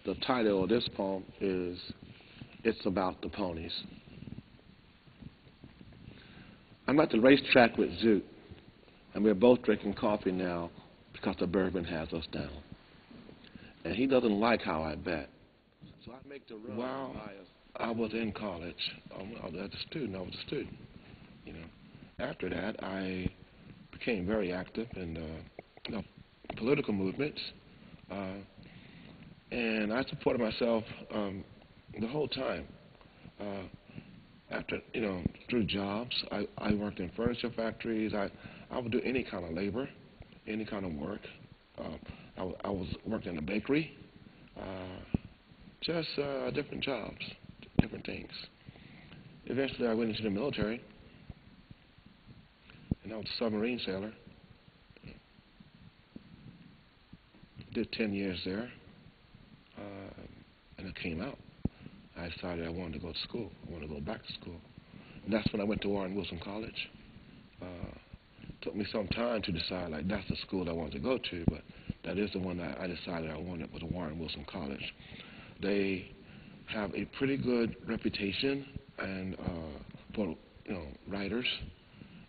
The title of this poem is It's About the Ponies. I'm at the racetrack with Zoot, and we're both drinking coffee now because the bourbon has us down. And he doesn't like how I bet. So I make the run. While I was in college, I was a student. You know. After that, I became very active in political movements, and I supported myself the whole time. After, through jobs, I worked in furniture factories. I would do any kind of labor, any kind of work. I was working in a bakery, just different jobs, different things. Eventually, I went into the military, and I was a submarine sailor. Did 10 years there, and I came out. I decided I wanted to go to school. I wanted to go back to school. And that's when I went to Warren Wilson College. Took me some time to decide, that's the school I wanted to go to, but that is the one that I decided I wanted, was Warren Wilson College. They have a pretty good reputation and for writers,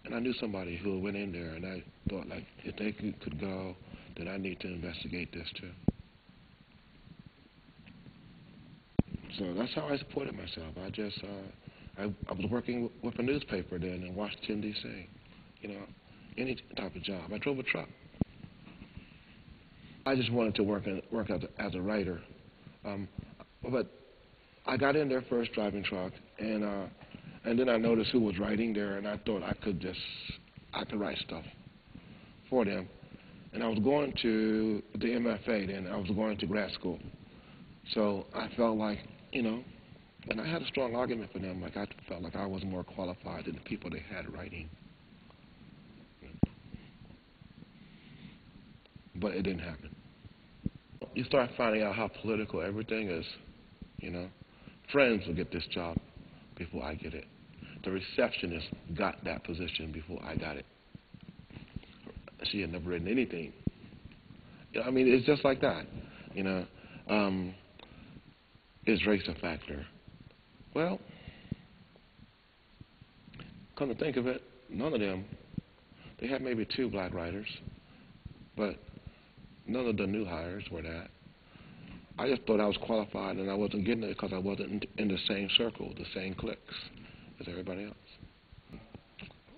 and I knew somebody who went in there, and I thought, if they could go, then I need to investigate this too. So that's how I supported myself. I was working with a newspaper then in Washington, D.C., any type of job. I drove a truck. I just wanted to work as a writer. But I got in there first driving truck, and then I noticed who was writing there, and I thought I could write stuff for them. And I was going to the MFA then. I was going to grad school. So I felt like, and I had a strong argument for them. I felt like I was more qualified than the people they had writing. But it didn't happen. You start finding out how political everything is, Friends will get this job before I get it. The receptionist got that position before I got it. She had never written anything. It's just like that, Is race a factor? Well, come to think of it, none of them. They had maybe 2 black writers, but none of the new hires were that. I just thought I was qualified, and I wasn't getting it because I wasn't in the same circle, the same cliques as everybody else.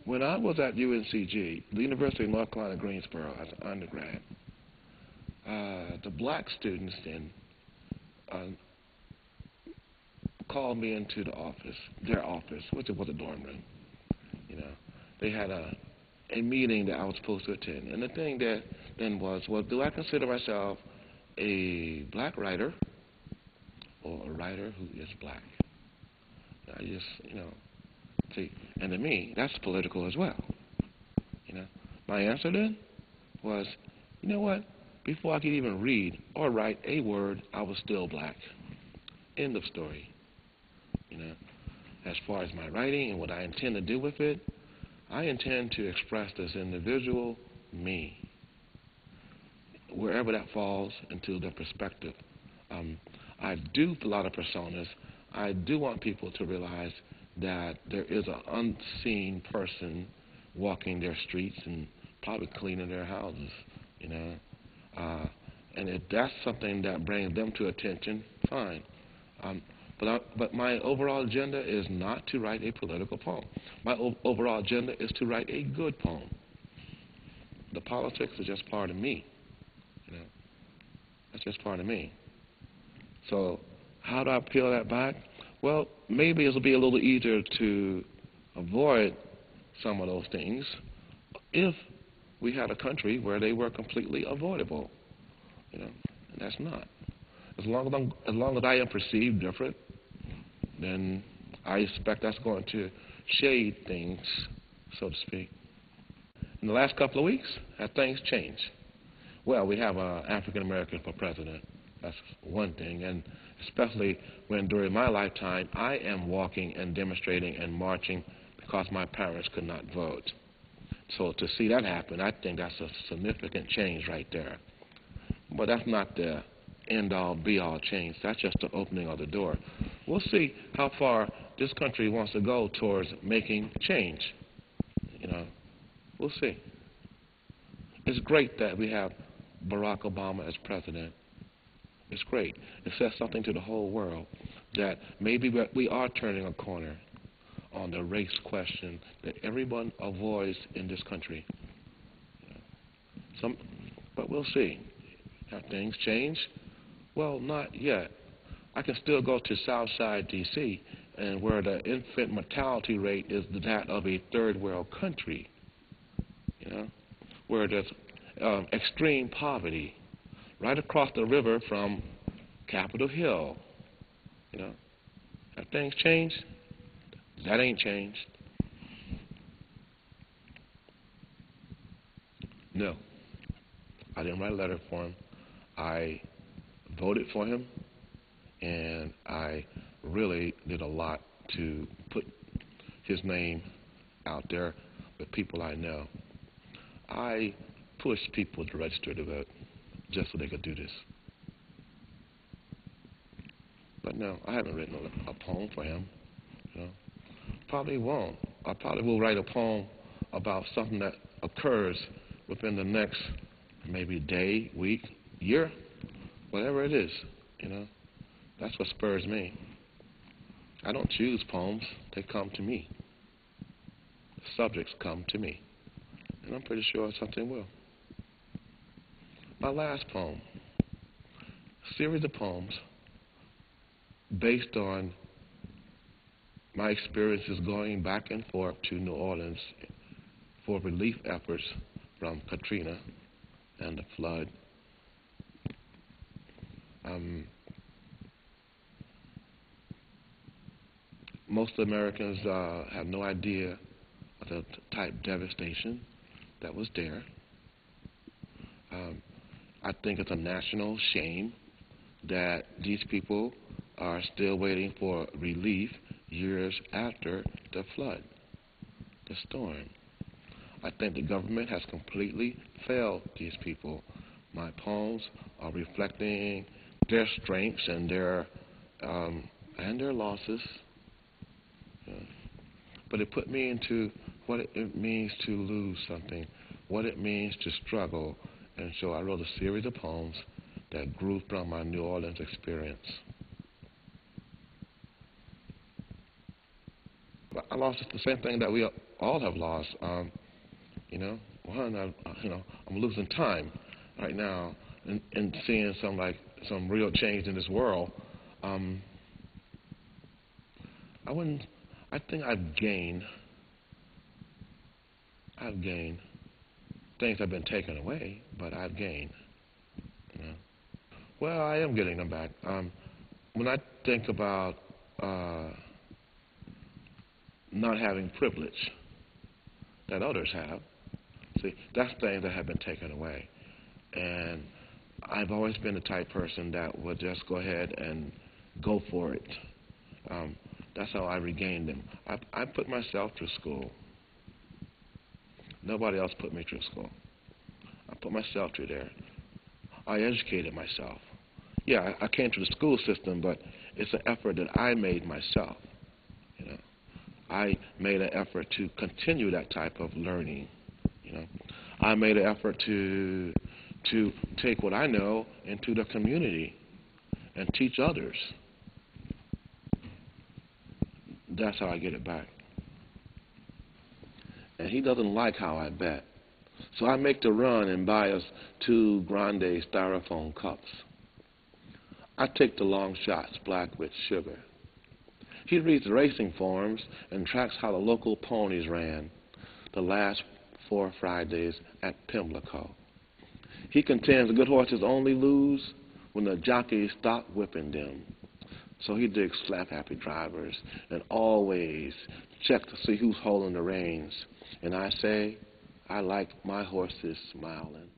When I was at UNCG, the University of North Carolina, Greensboro, as an undergrad, the black students then called me into their office, which was a dorm room. They had a meeting that I was supposed to attend. And the thing that then was, do I consider myself a black writer or a writer who is black? I just, see, and to me, that's political as well. My answer then was, you know what? Before I could even read or write a word, I was still black. End of story. As far as my writing and what I intend to do with it, I intend to express this individual me, wherever that falls into the perspective. I do a lot of personas. I do want people to realize that there is an unseen person walking their streets and probably cleaning their houses, and if that's something that brings them to attention, fine. But my overall agenda is not to write a political poem. My overall agenda is to write a good poem. The politics is just part of me. That's just part of me. So how do I peel that back? Well, maybe it'll be a little easier to avoid some of those things if we had a country where they were completely avoidable. And that's not. As long as I am perceived different, then I expect that's going to shade things, so to speak. In the last couple of weeks, have things changed? Well, we have an African American for president. That's one thing, and especially when during my lifetime I am walking and demonstrating and marching because my parents could not vote. So to see that happen, I think that's a significant change right there. But that's not the end-all, be-all change. That's just the opening of the door. We'll see how far this country wants to go towards making change. We'll see. It's great that we have Barack Obama as president. It's great. It says something to the whole world that maybe we are turning a corner on the race question that everyone avoids in this country. But we'll see. Have things changed? Well, not yet. I can still go to Southside, D.C., and where the infant mortality rate is that of a third world country, where there's extreme poverty right across the river from Capitol Hill. Have things changed? That ain't changed. No. I didn't write a letter for him. I voted for him, and I really did a lot to put his name out there with people I know. I pushed people to register to vote just so they could do this. But no, I haven't written a poem for him. Probably won't. I probably will write a poem about something that occurs within the next maybe day, week, year, whatever it is. That's what spurs me. I don't choose poems. They come to me. The subjects come to me. And I'm pretty sure something will. My last poem, a series of poems based on my experiences going back and forth to New Orleans for relief efforts from Katrina and the flood. Most Americans have no idea of the type of devastation that was there. I think it's a national shame that these people are still waiting for relief years after the flood, the storm. I think the government has completely failed these people. My poems are reflecting their strengths and their losses. But it put me into what it means to lose something, what it means to struggle. And so I wrote a series of poems that grew from my New Orleans experience. But I lost the same thing that we all have lost. I'm losing time right now and seeing some real change in this world. I think I've gained. Things have been taken away, but I've gained. Well, I am getting them back. When I think about not having privilege that others have, see, that's things that have been taken away. And I've always been the type person that would just go ahead and go for it. That's how I regained them. I put myself through school. Nobody else put me through school. I put myself through there. I educated myself. Yeah, I came through the school system, but it's an effort that I made myself. I made an effort to continue that type of learning. I made an effort to take what I know into the community and teach others. That's how I get it back. And he doesn't like how I bet. So I make the run and buy us 2 grande styrofoam cups. I take the long shots black with sugar. He reads the racing forms and tracks how the local ponies ran the last 4 Fridays at Pimlico. He contends good horses only lose when the jockeys stop whipping them. So he digs slap-happy drivers and always checks to see who's holding the reins. And I say, I like my horses smiling.